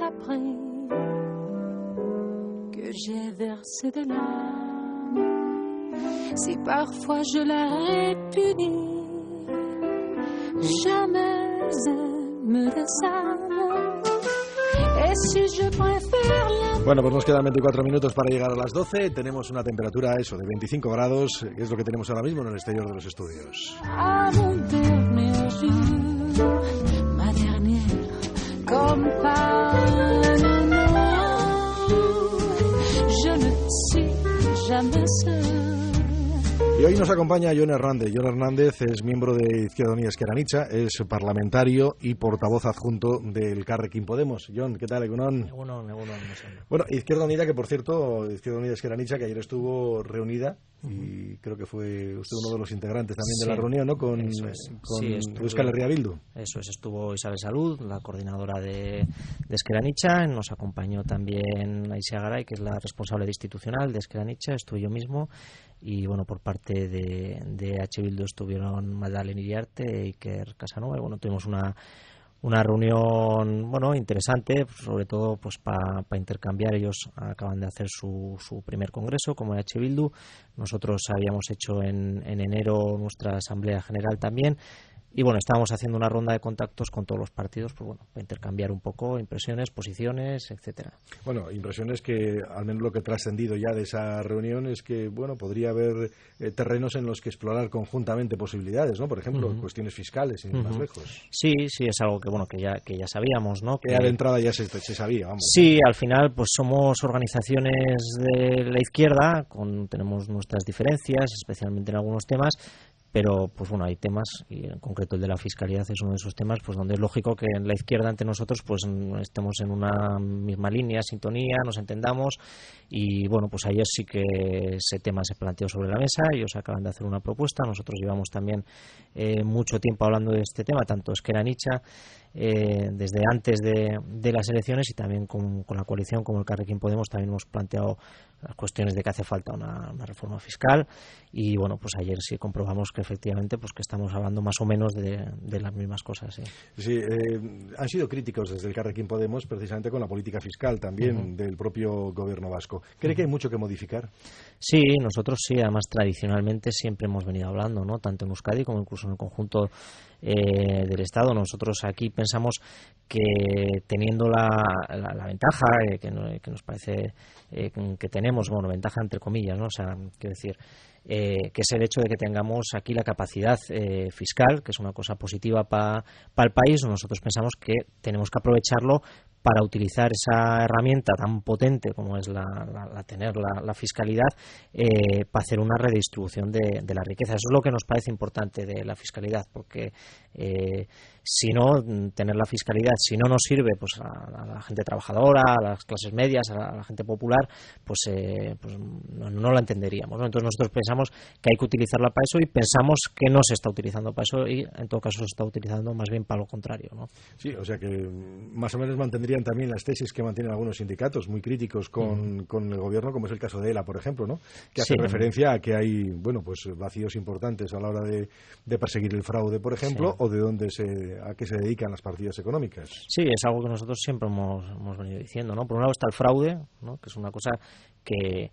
après que j'ai versé de larmes. Si parfois je l'aurais puni, jamais elle me desarme. Et si je préfère la... Bueno, pues nos quedan 24 minutos para llegar a las 12. Tenemos una temperatura, eso, de 25 grados, que es lo que tenemos ahora mismo en el exterior de los estudios. À mon dernier jour, ma dernière compagne, je ne suis jamais seule. Y hoy nos acompaña Jon Hernández. Jon Hernández es miembro de Izquierda Unida Ezker Anitza, es parlamentario y portavoz adjunto del Elkarrekin Podemos. Jon, ¿qué tal, Egunon? Egunon. Bueno, Izquierda Unida, que por cierto, Izquierda Unida Ezker Anitza, que ayer estuvo reunida, y creo que fue usted uno de los integrantes también de la reunión, ¿no? Con Euskal Herria Bildu. Eso es, estuvo Isabel Salud, la coordinadora de Ezker Anitza, nos acompañó también Aisia Garay, que es la responsable institucional de Ezker Anitza, estuve yo mismo, y bueno, por parte de H. Bildu estuvieron Magdalena Iriarte e Iker Casanova, y bueno, tuvimos una reunión interesante, sobre todo pues para intercambiar. Ellos acaban de hacer su primer congreso como H. Bildu, nosotros habíamos hecho en enero nuestra asamblea general también. Y bueno, estábamos haciendo una ronda de contactos con todos los partidos, pues bueno, para intercambiar un poco impresiones, posiciones, etcétera. Bueno, impresiones que, al menos lo que he trascendido ya de esa reunión, es que, bueno, podría haber terrenos en los que explorar conjuntamente posibilidades, ¿no? Por ejemplo, cuestiones fiscales, sin ir más lejos. Sí, es algo que ya sabíamos, ¿no? Que de entrada ya se sabía, vamos. Sí, al final, pues somos organizaciones de la izquierda, tenemos nuestras diferencias, especialmente en algunos temas, pero pues bueno, hay temas, y en concreto el de la fiscalidad es uno de esos temas, pues donde es lógico que en la izquierda entre nosotros pues estemos en una misma línea, sintonía, nos entendamos, y bueno, pues ayer sí que ese tema se planteó sobre la mesa, ellos acaban de hacer una propuesta, nosotros llevamos también mucho tiempo hablando de este tema, tanto Ezker Anitza desde antes de las elecciones, y también con la coalición como el Elkarrekin Podemos también hemos planteado las cuestiones de que hace falta una reforma fiscal, y bueno, pues ayer sí comprobamos que efectivamente pues que estamos hablando más o menos de las mismas cosas. Sí, han sido críticos desde el Elkarrekin Podemos precisamente con la política fiscal también del propio gobierno vasco. ¿Cree que hay mucho que modificar? Sí, nosotros sí, además tradicionalmente siempre hemos venido hablando, ¿no? Tanto en Euskadi como incluso en el conjunto del Estado. Nosotros aquí pensamos que teniendo la ventaja que nos parece que tenemos, bueno, ventaja entre comillas, ¿no? O sea, quiero decir, que es el hecho de que tengamos aquí la capacidad fiscal, que es una cosa positiva para el país. Nosotros pensamos que tenemos que aprovecharlo para utilizar esa herramienta tan potente como es tener la fiscalidad para hacer una redistribución de la riqueza. Eso es lo que nos parece importante de la fiscalidad, porque si no, tener la fiscalidad, si no nos sirve pues a la gente trabajadora, a las clases medias, a la gente popular, pues no la entenderíamos, ¿no? Entonces nosotros pensamos que hay que utilizarla para eso, y pensamos que no se está utilizando para eso, y en todo caso se está utilizando más bien para lo contrario, ¿no? Sí, o sea que más o menos mantendrían también las tesis que mantienen algunos sindicatos muy críticos con el gobierno, como es el caso de ELA, por ejemplo, ¿no? Que hace referencia a que hay, bueno, pues vacíos importantes a la hora de perseguir el fraude, por ejemplo, o de a qué se dedican las partidas económicas. Sí, es algo que nosotros siempre hemos venido diciendo, ¿no? Por un lado está el fraude, ¿no? Que es una cosa que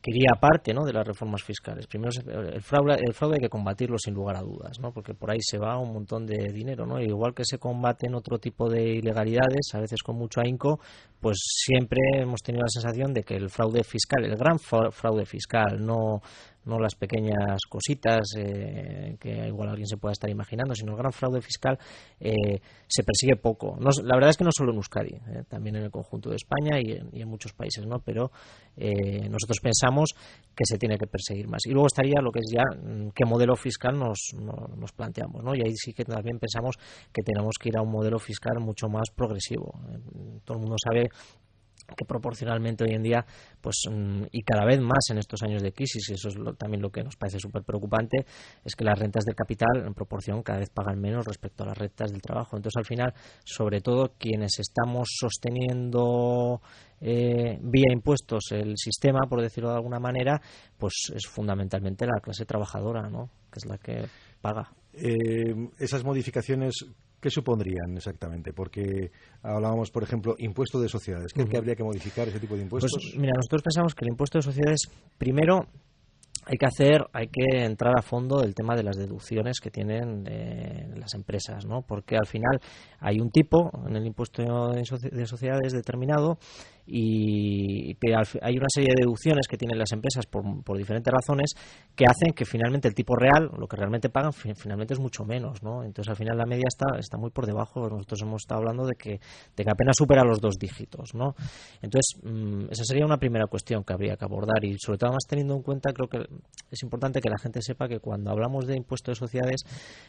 iría aparte, ¿no?, de las reformas fiscales. Primero, el fraude hay que combatirlo sin lugar a dudas, ¿no?, porque por ahí se va un montón de dinero, ¿no? Y igual que se combaten otro tipo de ilegalidades, a veces con mucho ahínco, pues siempre hemos tenido la sensación de que el fraude fiscal, el gran fraude fiscal, no las pequeñas cositas que igual alguien se pueda estar imaginando, sino el gran fraude fiscal, se persigue poco. La verdad es que no solo en Euskadi, también en el conjunto de España y en muchos países, ¿no? Pero nosotros pensamos que se tiene que perseguir más. Y luego estaría lo que es ya qué modelo fiscal nos planteamos, ¿no? Y ahí sí que también pensamos que tenemos que ir a un modelo fiscal mucho más progresivo. Todo el mundo sabe que proporcionalmente hoy en día, pues y cada vez más en estos años de crisis, y eso es también lo que nos parece súper preocupante, es que las rentas del capital en proporción cada vez pagan menos respecto a las rentas del trabajo. Entonces, al final, sobre todo quienes estamos sosteniendo vía impuestos el sistema, por decirlo de alguna manera, pues es fundamentalmente la clase trabajadora, ¿no?, que es la que paga. Esas modificaciones ¿qué supondrían exactamente? Porque hablábamos, por ejemplo, impuesto de sociedades. ¿Qué habría que modificar ese tipo de impuestos? Pues mira, nosotros pensamos que el impuesto de sociedades, primero, hay que entrar a fondo el tema de las deducciones que tienen las empresas, ¿no? Porque al final hay un tipo en el impuesto de sociedades determinado y hay una serie de deducciones que tienen las empresas por diferentes razones que hacen que finalmente el tipo real, lo que realmente pagan, finalmente es mucho menos, ¿no? Entonces al final la media está muy por debajo. Nosotros hemos estado hablando de que apenas supera los 2 dígitos, ¿no? Entonces esa sería una primera cuestión que habría que abordar, y sobre todo más teniendo en cuenta, creo que es importante que la gente sepa que cuando hablamos de impuesto de sociedades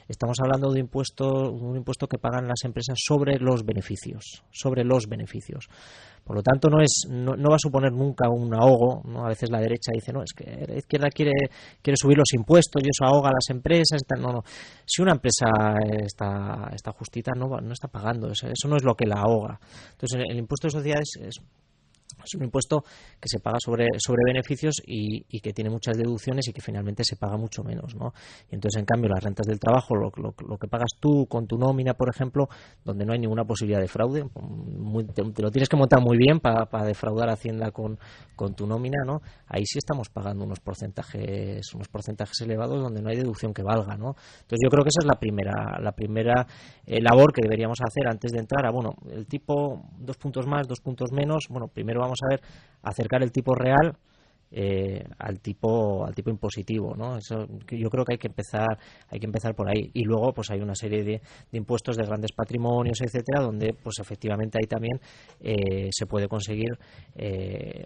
estamos hablando de un impuesto que pagan las empresas sobre los beneficios. Por lo tanto, no va a suponer nunca un ahogo, ¿no? A veces la derecha dice, no, es que la izquierda quiere subir los impuestos y eso ahoga a las empresas. No. Si una empresa está justita, no está pagando, eso no es lo que la ahoga. Entonces, el impuesto de sociedades es un impuesto que se paga sobre beneficios y que tiene muchas deducciones y que finalmente se paga mucho menos, ¿no? Y entonces, en cambio, las rentas del trabajo, lo que pagas tú con tu nómina, por ejemplo, donde no hay ninguna posibilidad de fraude, te lo tienes que montar muy bien para defraudar a Hacienda con tu nómina, ¿no? Ahí sí estamos pagando unos porcentajes elevados donde no hay deducción que valga, ¿no? Entonces, yo creo que esa es la primera labor que deberíamos hacer antes de entrar a, el tipo 2 puntos más, 2 puntos menos. Primero vamos a ver, acercar el tipo real al tipo impositivo, ¿no? Eso, yo creo que hay que empezar por ahí, y luego pues hay una serie de impuestos de grandes patrimonios, etcétera, donde pues efectivamente ahí también se puede conseguir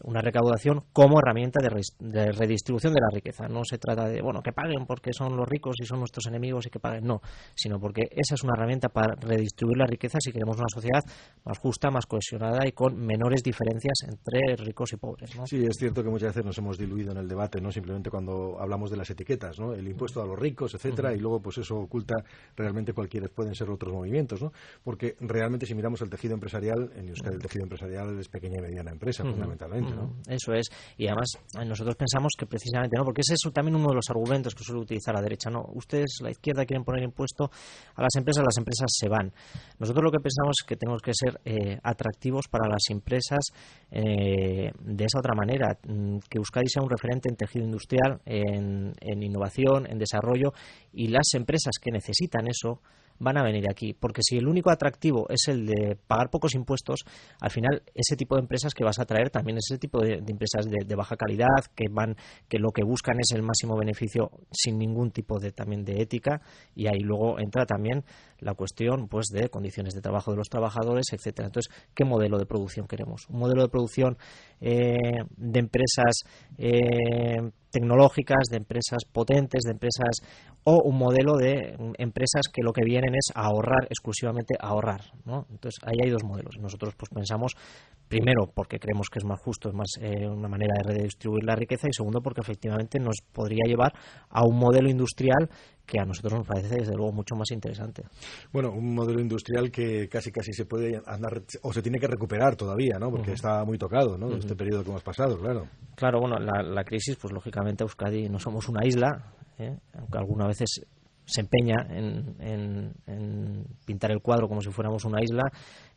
una recaudación como herramienta de redistribución de la riqueza. No se trata de que paguen porque son los ricos y son nuestros enemigos y que paguen, no, sino porque esa es una herramienta para redistribuir la riqueza si queremos una sociedad más justa, más cohesionada y con menores diferencias entre ricos y pobres, ¿no? Sí, es cierto que muchas veces nos hemos diluido en el debate, ¿no? Simplemente cuando hablamos de las etiquetas, ¿no? El impuesto a los ricos, etcétera, y luego pues eso oculta realmente cualquiera pueden ser otros movimientos, ¿no? Porque realmente si miramos el tejido empresarial, en Euskadi el tejido empresarial es pequeña y mediana empresa, fundamentalmente, ¿no? Eso es, y además nosotros pensamos que precisamente, ¿no? Porque es eso también uno de los argumentos que suele utilizar la derecha, ¿no? Ustedes, la izquierda, quieren poner impuesto a las empresas se van. Nosotros lo que pensamos es que tenemos que ser atractivos para las empresas de esa otra manera, que Euskadi sea un referente en tejido industrial, en innovación, en desarrollo, y las empresas que necesitan eso van a venir aquí, porque si el único atractivo es el de pagar pocos impuestos, al final ese tipo de empresas que vas a traer también es ese tipo de empresas de baja calidad, que lo que buscan es el máximo beneficio sin ningún tipo de ética, y ahí luego entra también la cuestión pues de condiciones de trabajo de los trabajadores, etcétera. Entonces, ¿qué modelo de producción queremos? ¿Un modelo de producción de empresas tecnológicas, de empresas potentes, de empresas, o un modelo de empresas que lo que vienen es a ahorrar, exclusivamente a ahorrar, ¿no? Entonces ahí hay dos modelos. Nosotros pues pensamos, primero porque creemos que es más justo, es más una manera de redistribuir la riqueza, y segundo porque efectivamente nos podría llevar a un modelo industrial que a nosotros nos parece desde luego mucho más interesante. Bueno, un modelo industrial que casi se puede andar o se tiene que recuperar todavía, ¿no? Porque está muy tocado, ¿no? Este periodo que hemos pasado, claro. Claro, bueno, la crisis, pues lógicamente Euskadi no somos una isla, aunque algunas veces se empeña en pintar el cuadro como si fuéramos una isla.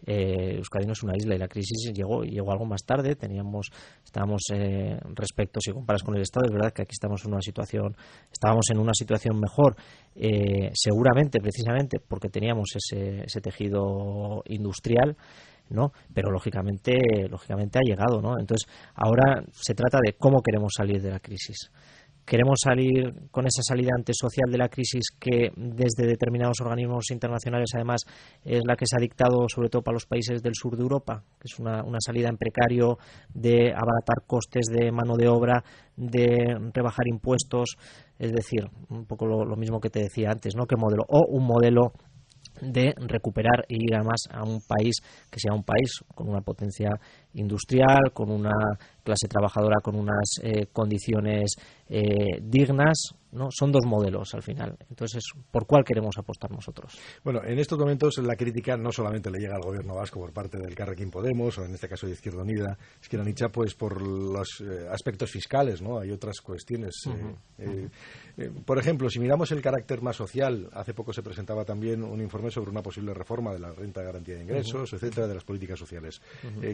Euskadi no es una isla, y la crisis llegó algo más tarde. Estábamos respecto, si comparas con el Estado, es verdad que aquí estábamos en una situación mejor, seguramente precisamente porque teníamos ese tejido industrial, ¿no? Pero lógicamente ha llegado, ¿no? Entonces ahora se trata de cómo queremos salir de la crisis. Queremos salir con esa salida antisocial de la crisis que desde determinados organismos internacionales además es la que se ha dictado sobre todo para los países del sur de Europa, que es una salida en precario, de abaratar costes de mano de obra, de rebajar impuestos, es decir, un poco lo mismo que te decía antes, ¿no? ¿Qué modelo? O un modelo de recuperar y ir además a un país que sea un país con una potencia industrial, con una clase trabajadora con unas condiciones dignas, ¿no? Son dos modelos al final. Entonces, ¿por cuál queremos apostar nosotros? Bueno, en estos momentos la crítica no solamente le llega al gobierno vasco por parte del Carrequín Podemos, o en este caso de Izquierda Unida, Izquierda Unida, pues por los aspectos fiscales, ¿no? Hay otras cuestiones. Por ejemplo, si miramos el carácter más social, hace poco se presentaba también un informe sobre una posible reforma de la renta de garantía de ingresos, etcétera, de las políticas sociales.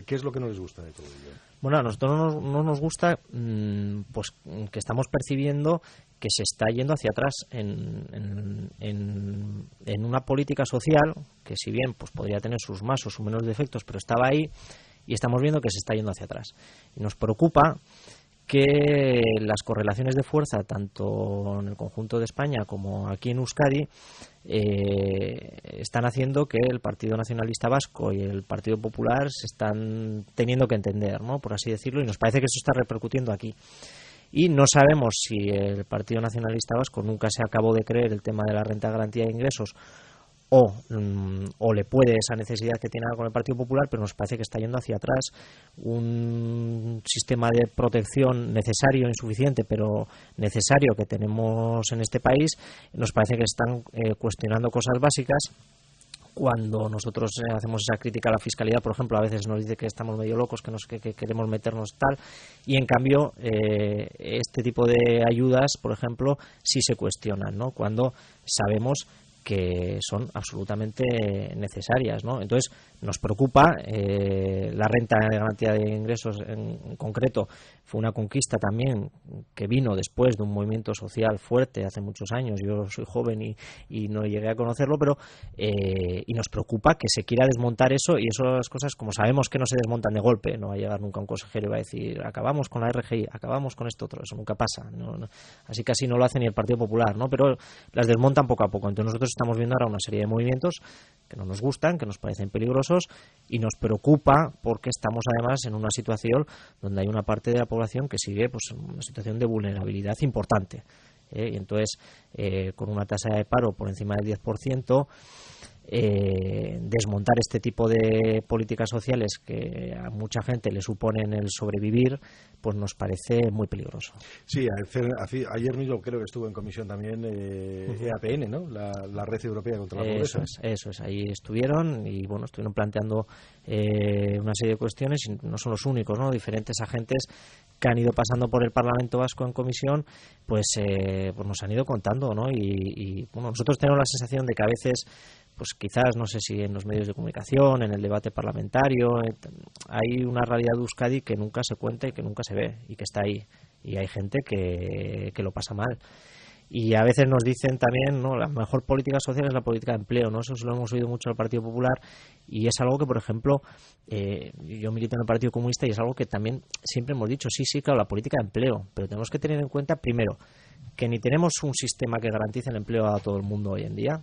¿Qué es lo que no les gusta de todo ello? Bueno, a nosotros no nos gusta pues que estamos percibiendo que se está yendo hacia atrás en una política social que, si bien pues podría tener sus más o sus menos defectos, pero estaba ahí, y estamos viendo que se está yendo hacia atrás. Y nos preocupa que las correlaciones de fuerza, tanto en el conjunto de España como aquí en Euskadi, están haciendo que el Partido Nacionalista Vasco y el Partido Popular se están teniendo que entender, ¿no?, por así decirlo, y nos parece que eso está repercutiendo aquí. Y no sabemos si el Partido Nacionalista Vasco nunca se acabó de creer el tema de la renta de garantía de ingresos o le puede esa necesidad que tiene con el Partido Popular, pero nos parece que está yendo hacia atrás un sistema de protección necesario, insuficiente, pero necesario, que tenemos en este país. Nos parece que están cuestionando cosas básicas. Cuando nosotros hacemos esa crítica a la fiscalidad, por ejemplo, a veces nos dice que estamos medio locos, que queremos meternos tal, y en cambio este tipo de ayudas, por ejemplo, sí se cuestionan, ¿no?, cuando sabemos que son absolutamente necesarias, ¿no? Entonces, nos preocupa la renta de garantía de ingresos en concreto. Fue una conquista también que vino después de un movimiento social fuerte hace muchos años. Yo soy joven y no llegué a conocerlo, pero y nos preocupa que se quiera desmontar eso, y esas cosas, como sabemos que no se desmontan de golpe, no va a llegar nunca un consejero y va a decir acabamos con la RGI, acabamos con esto otro, eso nunca pasa, ¿no? Así casi no lo hace ni el Partido Popular, ¿no?, pero las desmontan poco a poco. Entonces nosotros estamos viendo ahora una serie de movimientos que no nos gustan, que nos parecen peligrosos, y nos preocupa porque estamos además en una situación donde hay una parte de la población que sigue pues en una situación de vulnerabilidad importante, y entonces con una tasa de paro por encima del 10%, desmontar este tipo de políticas sociales que a mucha gente le suponen el sobrevivir, pues nos parece muy peligroso. Sí, ayer mismo creo que estuvo en comisión también EAPN, ¿no?, la Red Europea contra la Pobreza. Eso es, ahí estuvieron y bueno, estuvieron planteando una serie de cuestiones, y no son los únicos, ¿no?, diferentes agentes que han ido pasando por el Parlamento Vasco en comisión, pues nos han ido contando, ¿no?, y bueno, nosotros tenemos la sensación de que a veces, pues quizás, no sé si en los medios de comunicación, en el debate parlamentario, hay una realidad de Euskadi que nunca se cuenta y que nunca se ve, y que está ahí, y hay gente que lo pasa mal. Y a veces nos dicen también, ¿no?, la mejor política social es la política de empleo, ¿no? Eso se lo hemos oído mucho al Partido Popular, y es algo que, por ejemplo, yo milito en el Partido Comunista, y es algo que también siempre hemos dicho, sí, claro, la política de empleo, pero tenemos que tener en cuenta, primero, que ni tenemos un sistema que garantice el empleo a todo el mundo hoy en día,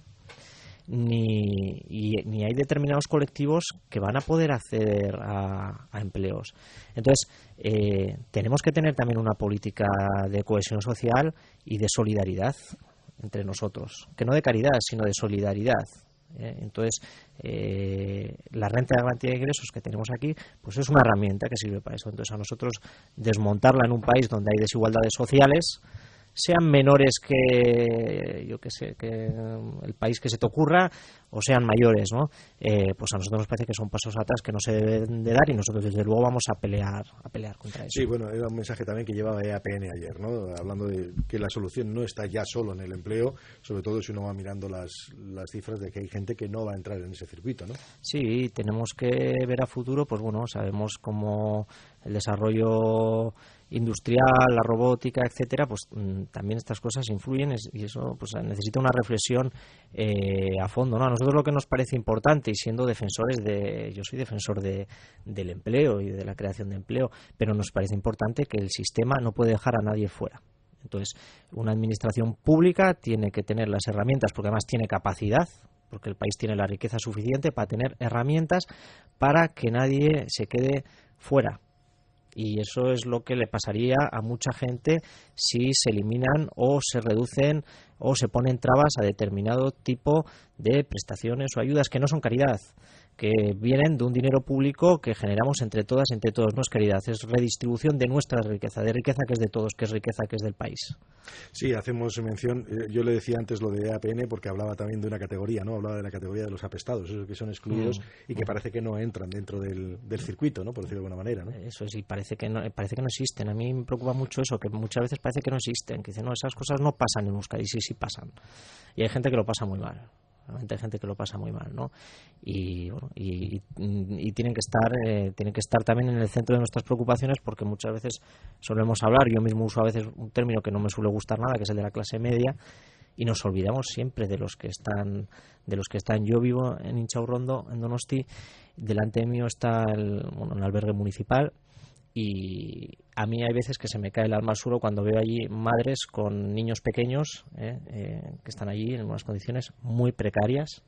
ni hay determinados colectivos que van a poder acceder a empleos. Entonces, tenemos que tener también una política de cohesión social y de solidaridad entre nosotros, que no de caridad, sino de solidaridad. Entonces, la renta de garantía de ingresos que tenemos aquí, pues es una herramienta que sirve para eso. Entonces, a nosotros desmontarla en un país donde hay desigualdades sociales, sean menores que, yo que sé, que el país que se te ocurra, o sean mayores, ¿no? Pues a nosotros nos parece que son pasos atrás que no se deben de dar, y nosotros desde luego vamos a pelear contra eso. Sí, bueno, era un mensaje también que llevaba EAPN ayer, ¿no?, hablando de que la solución no está ya solo en el empleo, sobre todo si uno va mirando las cifras de que hay gente que no va a entrar en ese circuito, ¿no? Sí, tenemos que ver a futuro, pues bueno, sabemos cómo el desarrollo industrial, la robótica, etcétera, pues también estas cosas influyen, y eso pues necesita una reflexión a fondo, ¿no? A nosotros lo que nos parece importante, y siendo defensores yo soy defensor del empleo y de la creación de empleo, pero nos parece importante que el sistema no puede dejar a nadie fuera. Entonces, una administración pública tiene que tener las herramientas, porque además tiene capacidad, porque el país tiene la riqueza suficiente para tener herramientas para que nadie se quede fuera. Y eso es lo que le pasaría a mucha gente si se eliminan o se reducen o se ponen trabas a determinado tipo de prestaciones o ayudas que no son caridad, que vienen de un dinero público que generamos entre todas, entre todos. No es caridad, es redistribución de nuestra riqueza, de riqueza que es de todos, que es riqueza que es del país. Sí, hacemos mención, yo le decía antes lo de APN porque hablaba también de una categoría, ¿no? Hablaba de la categoría de los apestados, esos que son excluidos y que parece que no entran dentro del circuito, ¿no? Por decirlo de alguna manera, ¿no? Eso sí, parece que no existen. A mí me preocupa mucho eso, que muchas veces parece que no existen, que dicen, no, esas cosas no pasan en Euskadi, sí pasan. Y hay gente que lo pasa muy mal. Realmente hay gente que lo pasa muy mal, ¿no? Y bueno, y tienen que estar también en el centro de nuestras preocupaciones, porque muchas veces solemos hablar, yo mismo uso a veces un término que no me suele gustar nada, que es el de la clase media, y nos olvidamos siempre de los que están. Yo vivo en Intxaurrondo, en Donosti, delante mío está un albergue municipal, y a mí hay veces que se me cae el alma al suelo cuando veo allí madres con niños pequeños que están allí en unas condiciones muy precarias,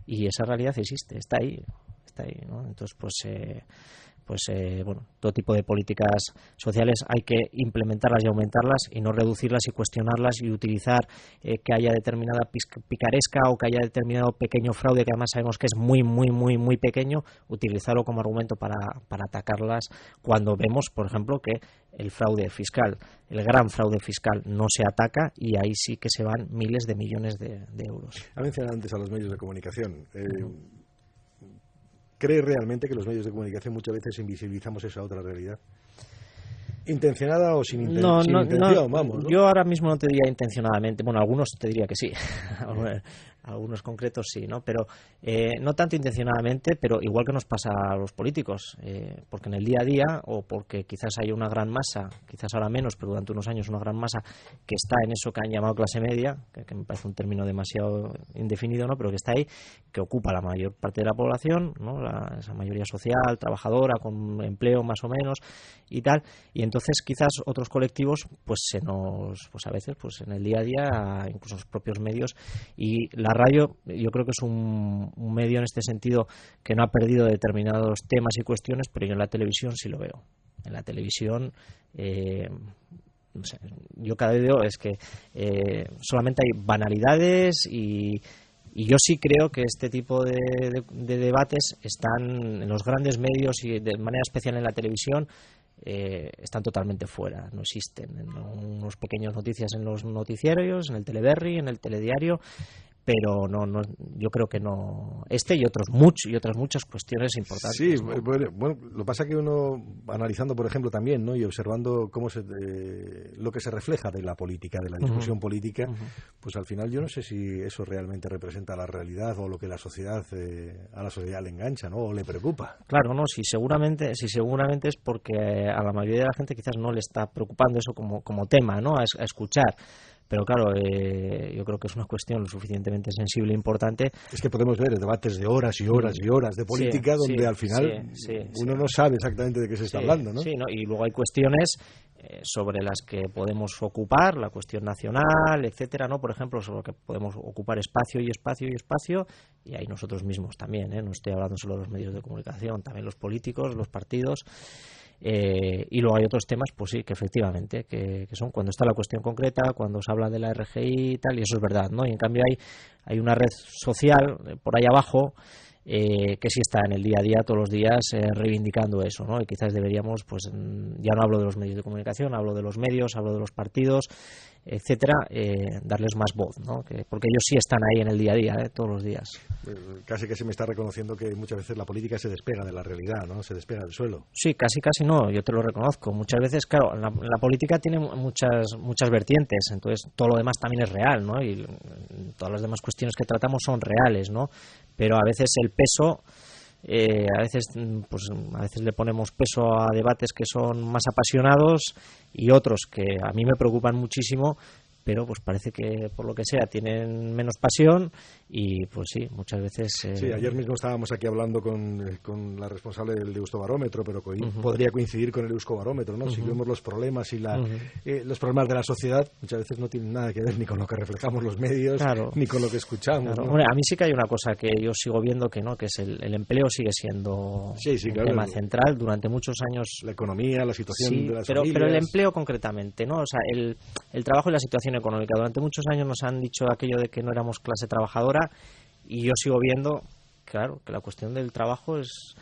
y esa realidad existe, está ahí, ¿no? Entonces, bueno, todo tipo de políticas sociales hay que implementarlas y aumentarlas, y no reducirlas y cuestionarlas y utilizar que haya determinada picaresca o que haya determinado pequeño fraude, que además sabemos que es muy pequeño, utilizarlo como argumento para atacarlas, cuando vemos, por ejemplo, que el fraude fiscal, el gran fraude fiscal, no se ataca, y ahí sí que se van miles de millones de euros. Ha mencionado antes a los medios de comunicación. ¿Cree realmente que los medios de comunicación muchas veces invisibilizamos esa otra realidad? ¿Intencionada o sin intención? Vamos, ¿no? Yo ahora mismo no te diría intencionadamente. Bueno, algunos te diría que sí. Algunos concretos sí, ¿no? Pero no tanto intencionadamente, pero igual que nos pasa a los políticos, porque en el día a día, o porque quizás hay una gran masa, quizás ahora menos, pero durante unos años una gran masa que está en eso que han llamado clase media, que me parece un término demasiado indefinido, ¿no? Pero que está ahí, que ocupa la mayor parte de la población, ¿no? Esa mayoría social, trabajadora, con empleo más o menos y tal, y entonces quizás otros colectivos pues a veces pues en el día a día, incluso los propios medios, y la radio yo creo que es un medio en este sentido que no ha perdido determinados temas y cuestiones, pero yo en la televisión sí lo veo. En la televisión no sé, yo cada vez veo es que solamente hay banalidades, y yo sí creo que este tipo de debates están en los grandes medios, y de manera especial en la televisión, están totalmente fuera, no existen. En unos pequeños noticias en los noticiarios, en el Teleberri, en el telediario, pero no, yo creo que no, y otras muchas cuestiones importantes. Sí, ¿no? bueno, lo que pasa que uno, analizando por ejemplo también, ¿no? Y observando cómo lo que se refleja de la política, de la discusión política, pues al final yo no sé si eso realmente representa la realidad, o lo que a la sociedad le engancha, ¿no? O le preocupa. Claro, no, si seguramente es porque a la mayoría de la gente quizás no le está preocupando eso como tema, ¿no? A escuchar. Pero claro, yo creo que es una cuestión lo suficientemente sensible e importante. Es que podemos ver debates de horas y horas y horas de política, donde al final uno no sabe exactamente de qué se está hablando, ¿no? Sí, ¿no? Y luego hay cuestiones sobre las que podemos ocupar, la cuestión nacional, etcétera, ¿no? Por ejemplo, sobre lo que podemos ocupar espacio, y ahí nosotros mismos también, no estoy hablando solo de los medios de comunicación, también los políticos, los partidos. Y luego hay otros temas, pues sí, que efectivamente, que son cuando está la cuestión concreta, cuando se habla de la RGI y tal, y eso es verdad, ¿no? Y en cambio hay una red social por ahí abajo que sí está en el día a día, todos los días, reivindicando eso, ¿no? Y quizás deberíamos, pues ya no hablo de los medios de comunicación, hablo de los medios, hablo de los partidos, etcétera, darles más voz, ¿no? Porque ellos sí están ahí en el día a día, todos los días. Casi que se me está reconociendo que muchas veces la política se despega de la realidad, ¿no? Se despega del suelo. Sí, casi no, yo te lo reconozco. Muchas veces, claro, la política tiene muchas vertientes, entonces todo lo demás también es real, ¿no? Y todas las demás cuestiones que tratamos son reales, ¿no? Pero a veces el peso, a veces le ponemos peso a debates que son más apasionados, y otros que a mí me preocupan muchísimo, pero pues parece que por lo que sea tienen menos pasión, y pues sí, muchas veces... Sí, ayer mismo estábamos aquí hablando con la responsable del Euskobarómetro, pero podría coincidir con el Euskobarómetro, ¿no? Si vemos los problemas y los problemas de la sociedad, muchas veces no tienen nada que ver ni con lo que reflejamos los medios, ni con lo que escuchamos. Claro. ¿no? Hombre, a mí sí que hay una cosa que yo sigo viendo que no, que es el empleo sigue siendo un tema central durante muchos años. La economía, la situación de las familias. Pero el empleo concretamente, ¿no? O sea, el trabajo y la situación económica. Durante muchos años nos han dicho aquello de que no éramos clase trabajadora, y yo sigo viendo claro, que la cuestión del trabajo es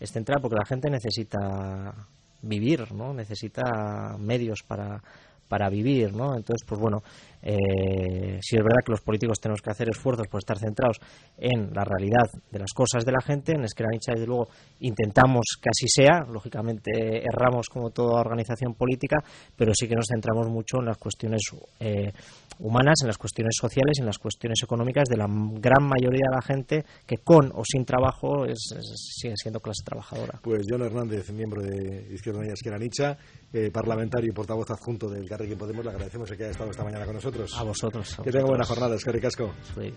central, porque la gente necesita vivir, ¿no? Necesita medios para vivir, ¿no? Entonces, pues bueno, sí es verdad que los políticos tenemos que hacer esfuerzos por estar centrados en la realidad de las cosas de la gente. En Ezker Anitza, desde luego, intentamos que así sea. Lógicamente, erramos como toda organización política, pero sí que nos centramos mucho en las cuestiones humanas, en las cuestiones sociales y en las cuestiones económicas de la gran mayoría de la gente que con o sin trabajo sigue siendo clase trabajadora. Pues Jon Hernández, miembro de Izquierda Unida Ezker Anitza, parlamentario y portavoz adjunto del Elkarrekin Podemos, le agradecemos que haya estado esta mañana con nosotros. A vosotros. Que tenga buena jornada, eskerrik asko. Sí.